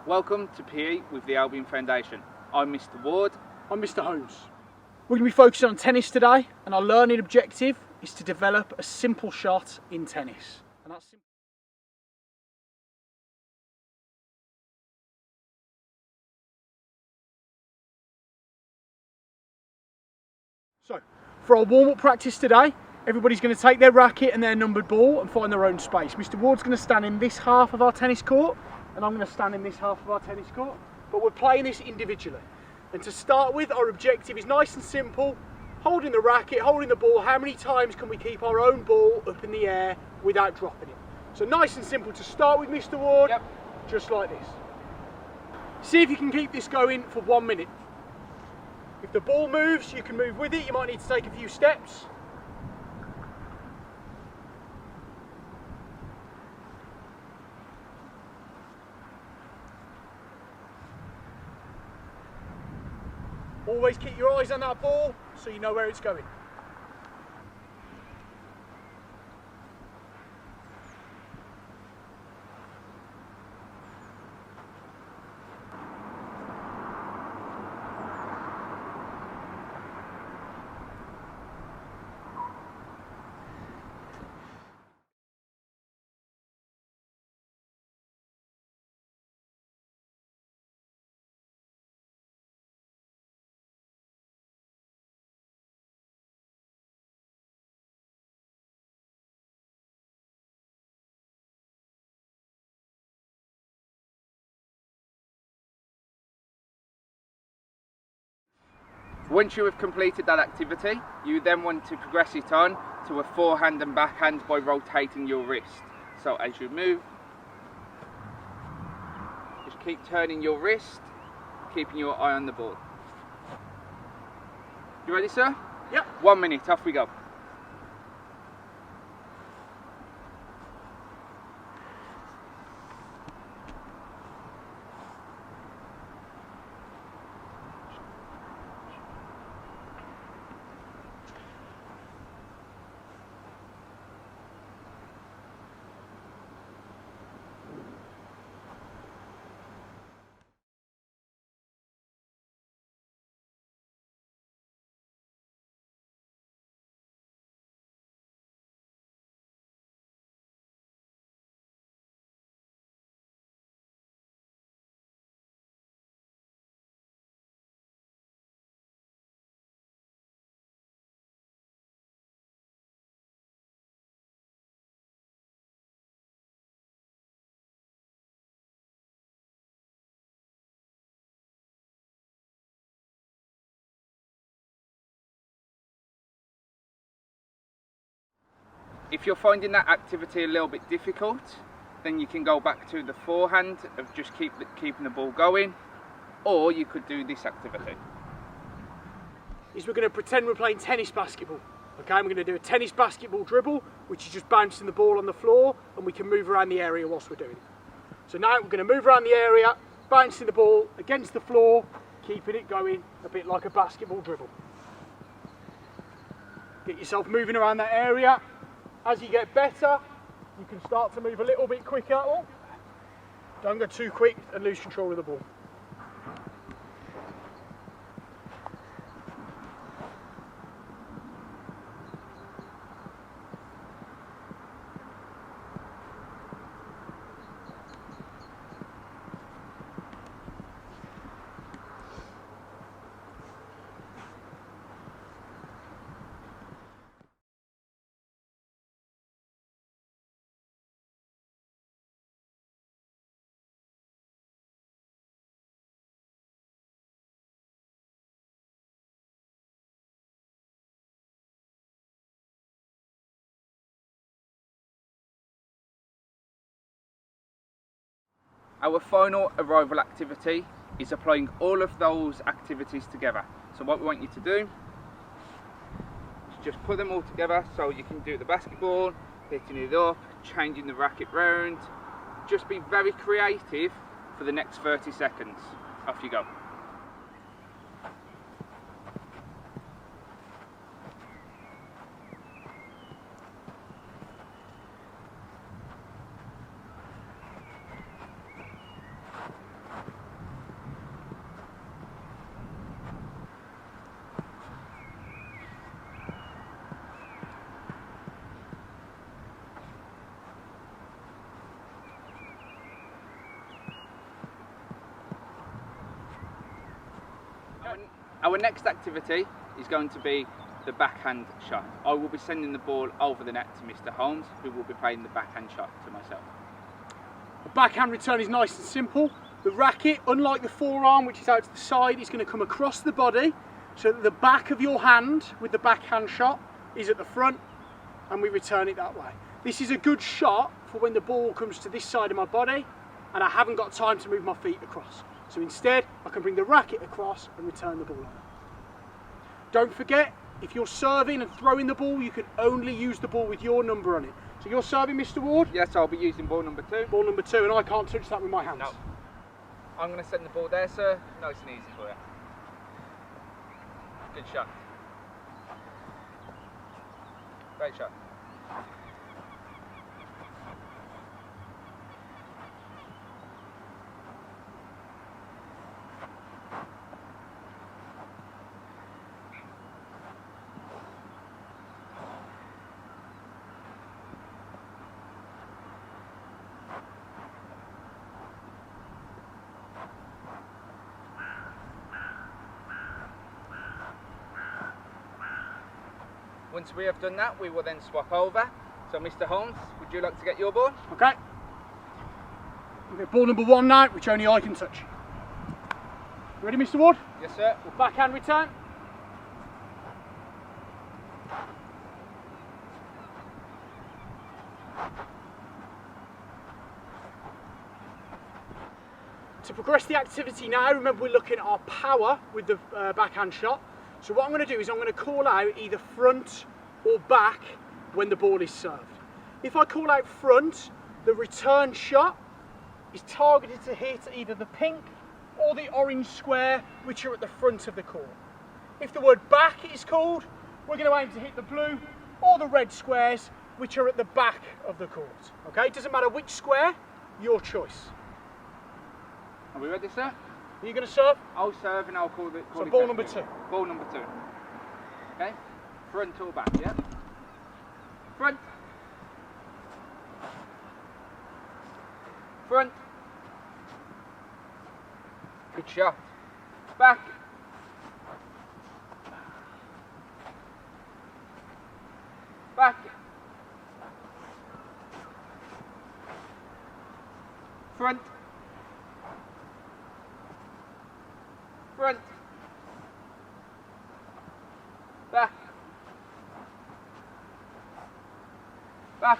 Welcome to PE with the Albion Foundation. I'm Mr. Ward. I'm Mr. Holmes. We're going to be focusing on tennis today, and our learning objective is to develop a simple shot in tennis. And that's simple. So, for our warm-up practice today, everybody's going to take their racket and their numbered ball and find their own space. Mr. Ward's going to stand in this half of our tennis court, and I'm going to stand in this half of our tennis court. But we're playing this individually. And to start with, our objective is nice and simple. Holding the racket, holding the ball, how many times can we keep our own ball up in the air without dropping it? So nice and simple to start with, Mr. Ward, Yep. Just like this. See if you can keep this going for 1 minute. If the ball moves, you can move with it. You might need to take a few steps. Always keep your eyes on that ball so you know where it's going. Once you have completed that activity, you then want to progress it on to a forehand and backhand by rotating your wrist. So as you move, just keep turning your wrist, keeping your eye on the ball. You ready, sir? Yep. 1 minute, off we go. If you're finding that activity a little bit difficult, then you can go back to the forehand of just keeping the ball going, or you could do this activity. We're going to pretend we're playing tennis basketball. Okay, we're going to do a tennis basketball dribble, which is just bouncing the ball on the floor, and we can move around the area whilst we're doing it. So now we're going to move around the area, bouncing the ball against the floor, keeping it going a bit like a basketball dribble. Get yourself moving around that area. As you get better, you can start to move a little bit quicker. Oh, don't go too quick and lose control of the ball. Our final arrival activity is applying all of those activities together. So what we want you to do is just put them all together, so you can do the basketball, hitting it up, changing the racket round. Just be very creative for the next 30 seconds. Off you go. Our next activity is going to be the backhand shot. I will be sending the ball over the net to Mr. Holmes, who will be playing the backhand shot to myself. A backhand return is nice and simple. The racket, unlike the forearm, which is out to the side, is going to come across the body, so that the back of your hand with the backhand shot is at the front, and we return it that way. This is a good shot for when the ball comes to this side of my body and I haven't got time to move my feet across. So instead, I can bring the racket across and return the ball over. Don't forget, if you're serving and throwing the ball, you can only use the ball with your number on it. So you're serving, Mr. Ward? Yes, I'll be using ball number 2. Ball number 2, and I can't touch that with my hands. No. I'm going to send the ball there, sir. Nice and easy for you. Good shot. Great shot. Once we have done that, we will then swap over. So Mr. Holmes, would you like to get your ball? Okay. We've got ball number 1 now, which only I can touch. Ready, Mr. Ward? Yes, sir. We'll backhand return. To progress the activity now, remember we're looking at our power with the backhand shot. So what I'm going to do is I'm going to call out either front or back when the ball is served. If I call out front, the return shot is targeted to hit either the pink or the orange square, which are at the front of the court. If the word back is called, we're going to aim to hit the blue or the red squares, which are at the back of the court. Okay, it doesn't matter which square, your choice. Are we ready, sir? Are you going to serve? I'll serve and I'll call it. So ball number 2. Ball number 2. Okay? Front or back, yeah? Front. Front. Good shot. Back. Back. Front. Front. Back. Back.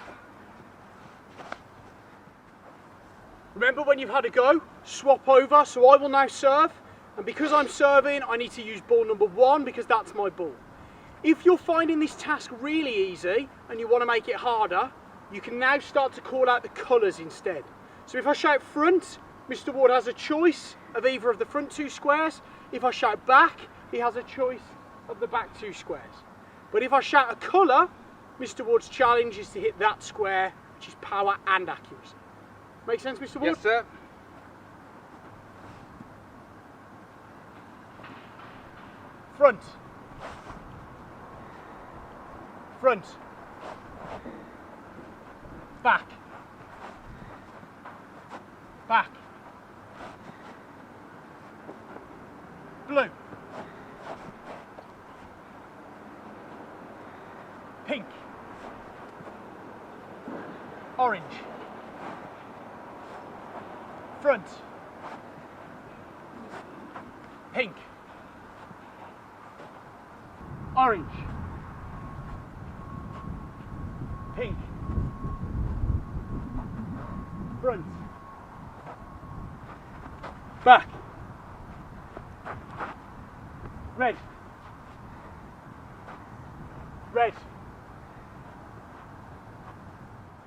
Remember, when you've had a go, swap over. So I will now serve, and because I'm serving, I need to use ball number 1 because that's my ball. If you're finding this task really easy and you want to make it harder, you can now start to call out the colours instead. So if I shout front, Mr. Ward has a choice of either of the front 2 squares. If I shout back, he has a choice of the back 2 squares. But if I shout a colour, Mr. Ward's challenge is to hit that square, which is power and accuracy. Make sense, Mr. Ward? Yes, sir. Front. Front. Back. Back. Blue. Pink. Orange. Front. Pink. Orange. Pink. Front. Back. Red. Red.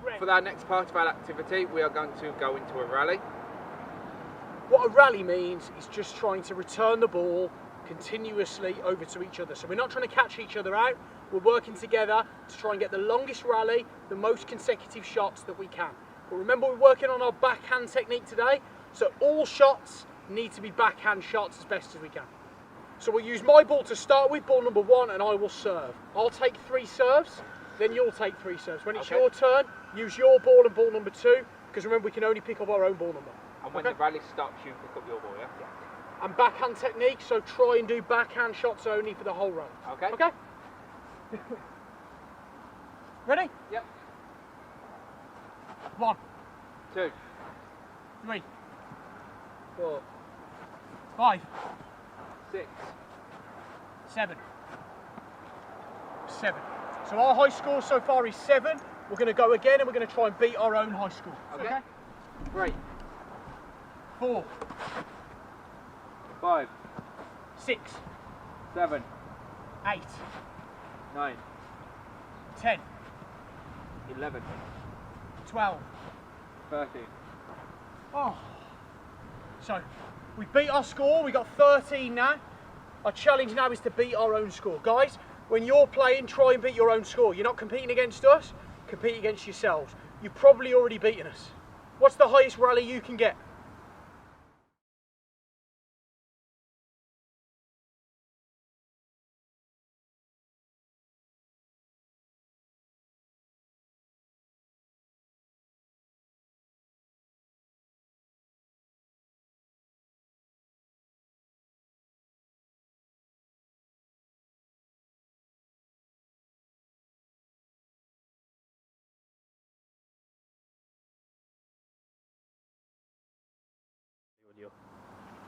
Red. For our next part of our activity, we are going to go into a rally. What a rally means is just trying to return the ball continuously over to each other. So we're not trying to catch each other out, we're working together to try and get the longest rally, the most consecutive shots that we can. But remember, we're working on our backhand technique today, so all shots need to be backhand shots as best as we can. So we'll use my ball to start with, ball number 1, and I will serve. I'll take 3 serves, then you'll take 3 serves. When it's your turn, use your ball and ball number 2, because remember, we can only pick up our own ball number. And when the rally stops, you pick up your ball, yeah? and backhand technique, so try and do backhand shots only for the whole round. Okay. Okay? Ready? Yep. 1, 2, 3, 4, 5, 6. 7. 7. So our high score so far is 7. We're going to go again and we're going to try and beat our own high score. Okay. 3, 4, 5, 6, 7, 8, 9, 10, 11, 12. 13. Oh. So we beat our score, we got 13 now. Our challenge now is to beat our own score. Guys, when you're playing, try and beat your own score. You're not competing against us, compete against yourselves. You've probably already beaten us. What's the highest rally you can get?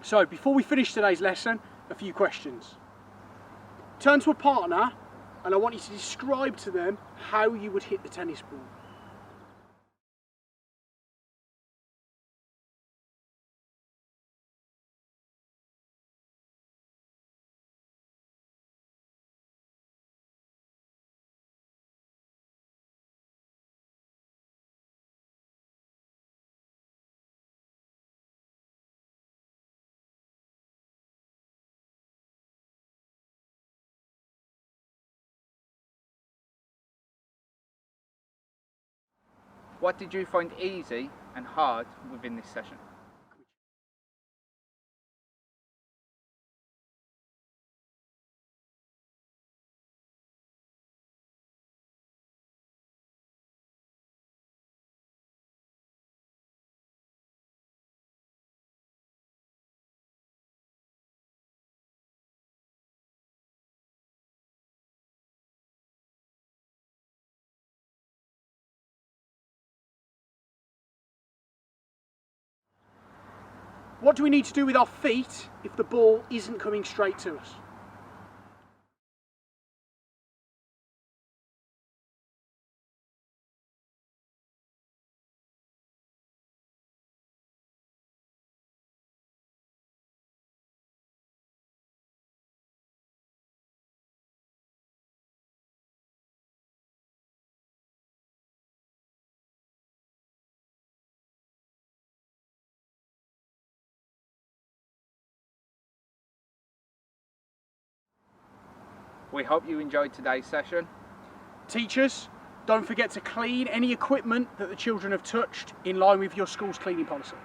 So before we finish today's lesson, a few questions. Turn to a partner and I want you to describe to them how you would hit the tennis ball. What did you find easy and hard within this session? What do we need to do with our feet if the ball isn't coming straight to us? We hope you enjoyed today's session. Teachers, don't forget to clean any equipment that the children have touched in line with your school's cleaning policy.